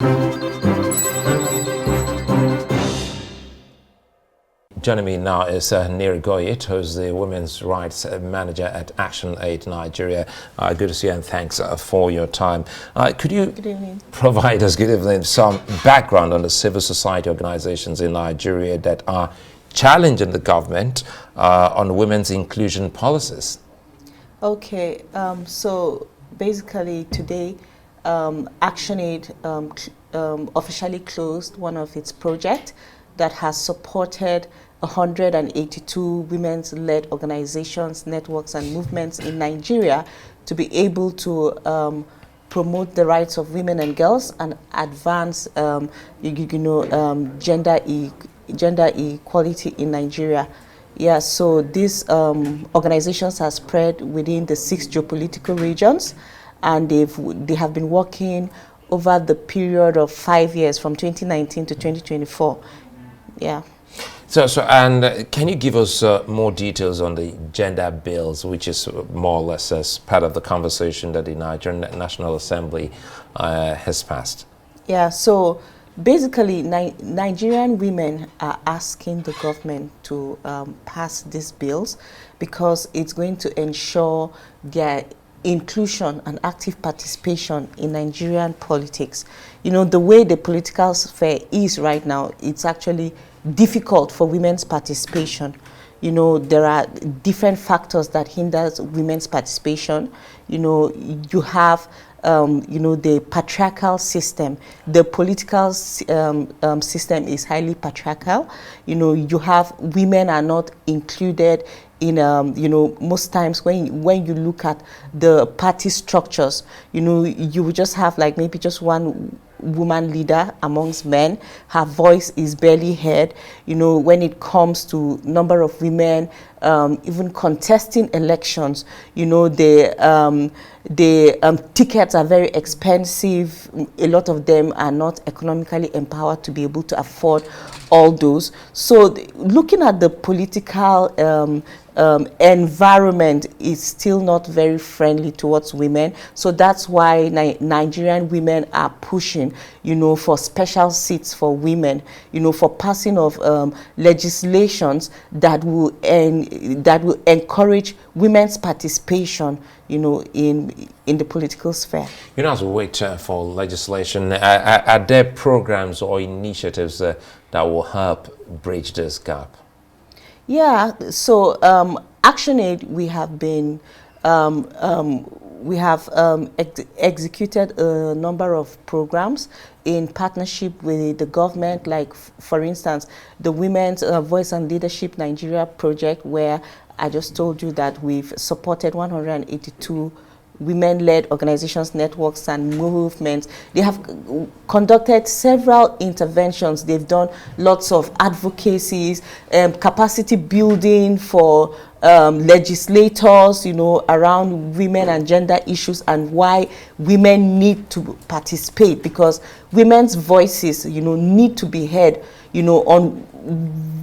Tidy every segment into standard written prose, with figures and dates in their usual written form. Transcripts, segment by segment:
Joining me now is Goyit, who's the Women's Rights Manager at Action Aid Nigeria. Good to see you, and thanks for your time. Could you provide us, good evening, some background on the civil society organizations in Nigeria that are challenging the government on women's inclusion policies? Okay, so basically today, Action Aid officially closed one of its projects that has supported 182 women's-led organizations, networks, and movements in Nigeria to be able to promote the rights of women and girls and advance, gender equality in Nigeria. Yeah, so these organizations are spread within the 6 geopolitical regions, and they have been working over the period of 5 years, from 2019 to 2024. Yeah. And can you give us more details on the gender bills, which is more or less as part of the conversation that the Nigerian National Assembly has passed? Yeah, so basically Nigerian women are asking the government to pass these bills because it's going to ensure their inclusion and active participation in Nigerian politics. You know, the way the political sphere is right now, it's actually difficult for women's participation. You know, there are different factors that hinders women's participation. You know, you have the patriarchal system. The political system is highly patriarchal. You know, you have women are not included in, most times when you look at the party structures, you know, you will just have like maybe just one woman leader amongst men. Her voice is barely heard. You know, when it comes to number of women even contesting elections, you know, the tickets are very expensive. A lot of them are not economically empowered to be able to afford all those. So looking at the political environment is still not very friendly towards women. So that's why Nigerian women are pushing, you know, for special seats for women, you know, for passing of legislations that will encourage women's participation, you know, in the political sphere. You know, as we wait for legislation, are there programs or initiatives that will help bridge this gap? Yeah, so Action Aid, we have been executed a number of programs in partnership with the government, like for instance the Women's Voice and Leadership Nigeria project, where I just told you that we've supported 182 women-led organizations, networks, and movements. They have conducted several interventions. They've done lots of advocacies, capacity building for legislators, you know, around women and gender issues and why women need to participate, because women's voices, you know, need to be heard, you know, on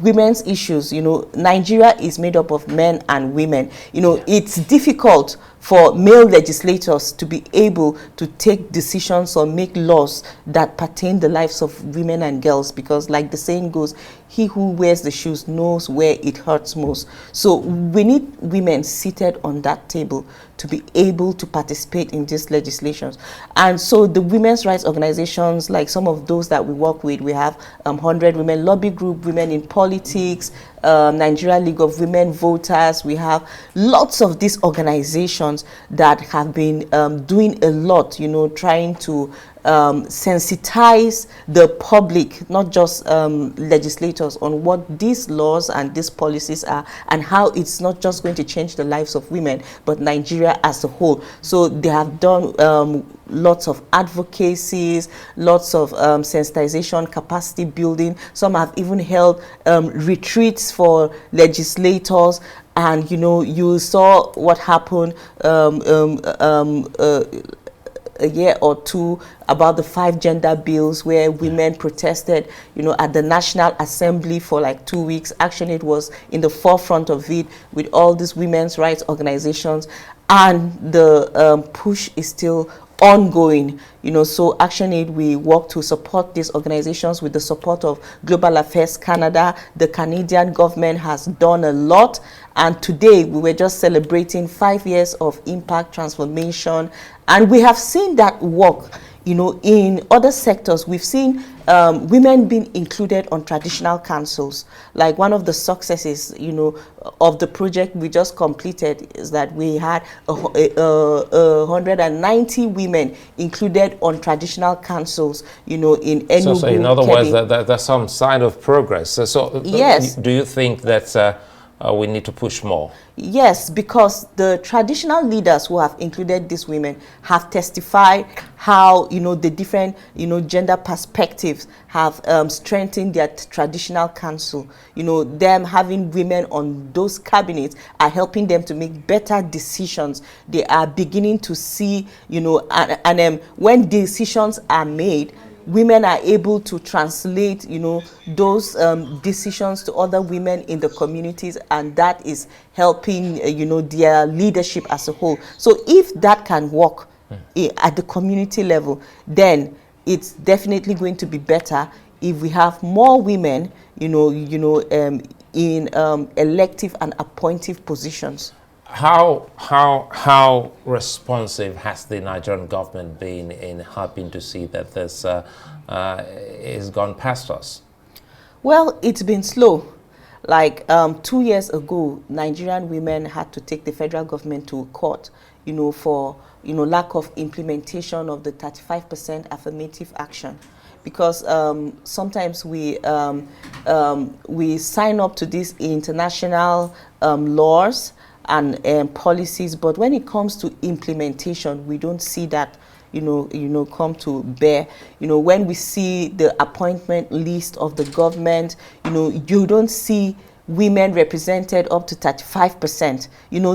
women's issues. You know, Nigeria is made up of men and women. You know, it's difficult for male legislators to be able to take decisions or make laws that pertain the lives of women and girls, because like the saying goes, he who wears the shoes knows where it hurts most. So we need women seated on that table to be able to participate in these legislations. And so the women's rights organizations, like some of those that we work with, we have 100 Women Lobby Group, Women in Politics, Nigeria League of Women Voters. We have lots of these organizations that have been doing a lot, you know, trying to sensitize the public, not just legislators, on what these laws and these policies are and how it's not just going to change the lives of women, but Nigeria as a whole. So they have done lots of advocacies, lots of sensitization, capacity building. Some have even held retreats for legislators. And, you know, you saw what happened a year or two about the 5 gender bills, where women protested, you know, at the National Assembly for like 2 weeks. Actually, it was in the forefront of it with all these women's rights organizations, and the push is still ongoing. So ActionAid, we work to support these organizations with the support of Global Affairs Canada. The Canadian government has done a lot, and today we were just celebrating 5 years of impact transformation, and we have seen that work. In other sectors, we've seen women being included on traditional councils. Like one of the successes, of the project we just completed is that we had 190 women included on traditional councils, in Enugu. So in other words, there's some sign of progress. Yes. Do you think that we need to push more? Yes, because the traditional leaders who have included these women have testified how, the different, gender perspectives have strengthened their traditional council. Them having women on those cabinets are helping them to make better decisions. They are beginning to see, when decisions are made, women are able to translate, those decisions to other women in the communities, and that is helping, their leadership as a whole. So if that can work at the community level, then it's definitely going to be better if we have more women, in elective and appointive positions. How responsive has the Nigerian government been in helping to see that this is gone past us? Well, it's been slow. Like 2 years ago, Nigerian women had to take the federal government to court, for lack of implementation of the 35% affirmative action. Because sometimes we sign up to these international laws and policies, but when it comes to implementation, we don't see that come to bear. When we see the appointment list of the government, you don't see women represented up to 35%.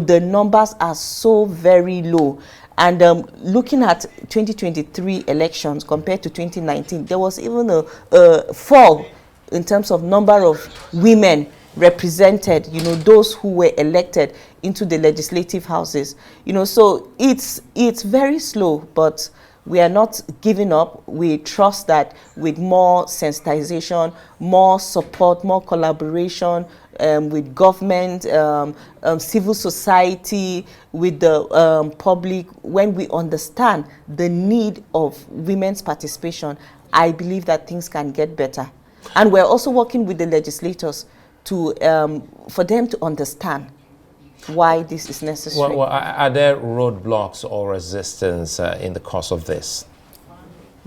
The numbers are so very low. And looking at 2023 elections compared to 2019, there was even a fall in terms of number of women represented, those who were elected into the legislative houses. So it's very slow, but we are not giving up. We trust that with more sensitization, more support, more collaboration with government, civil society, with the public, when we understand the need of women's participation, I believe that things can get better. And we're also working with the legislators to for them to understand why this is necessary. Well, are there roadblocks or resistance in the course of this?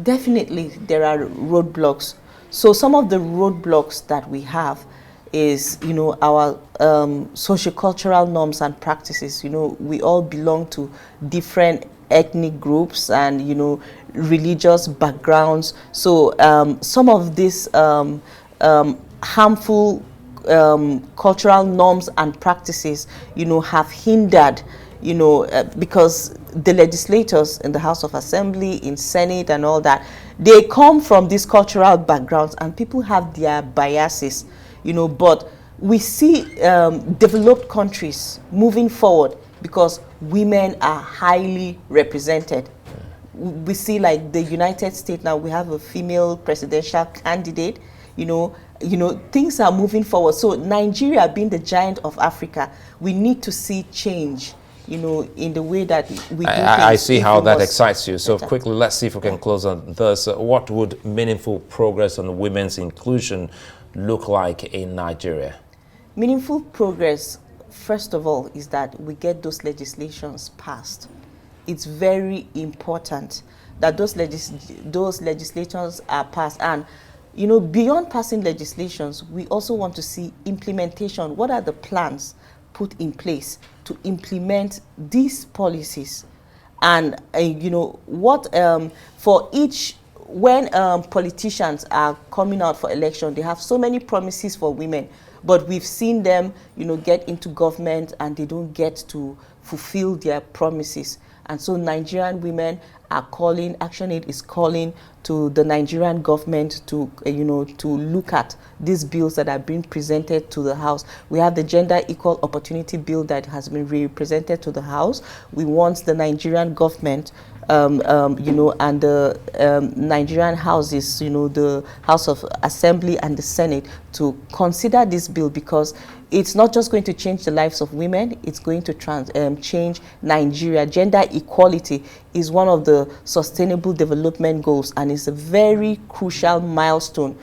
Definitely, there are roadblocks. So some of the roadblocks that we have is, our sociocultural norms and practices. We all belong to different ethnic groups and, religious backgrounds. So some of these harmful cultural norms and practices, have hindered, because the legislators in the House of Assembly, in Senate and all that, they come from these cultural backgrounds and people have their biases, but we see developed countries moving forward because women are highly represented. We see like the United States now, we have a female presidential candidate, things are moving forward. So Nigeria being the giant of Africa, we need to see change, in the way that we do things. I see how that excites you. So better. quickly, let's see if we can close on this. What would meaningful progress on women's inclusion look like in Nigeria? Meaningful progress, first of all, is that we get those legislations passed. It's very important that those legislations are passed. And beyond passing legislations, we also want to see implementation. What are the plans put in place to implement these policies? And, what for each, when politicians are coming out for election, they have so many promises for women, but we've seen them, get into government and they don't get to fulfill their promises. And so Nigerian women are calling, ActionAid is calling to the Nigerian government to, to look at these bills that are being presented to the House. We have the Gender Equal Opportunity Bill that has been represented to the House. We want the Nigerian government you know, and the Nigerian houses, you know, the House of Assembly and the Senate, to consider this bill, because it's not just going to change the lives of women, it's going to change Nigeria. Gender equality is one of the sustainable development goals, and it's a very crucial milestone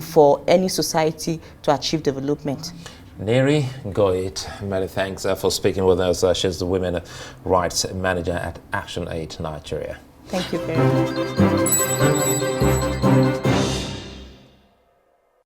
for any society to achieve development. Neri Goyit, many thanks for speaking with us. She's the Women Rights Manager at Action Aid Nigeria. Thank you very much.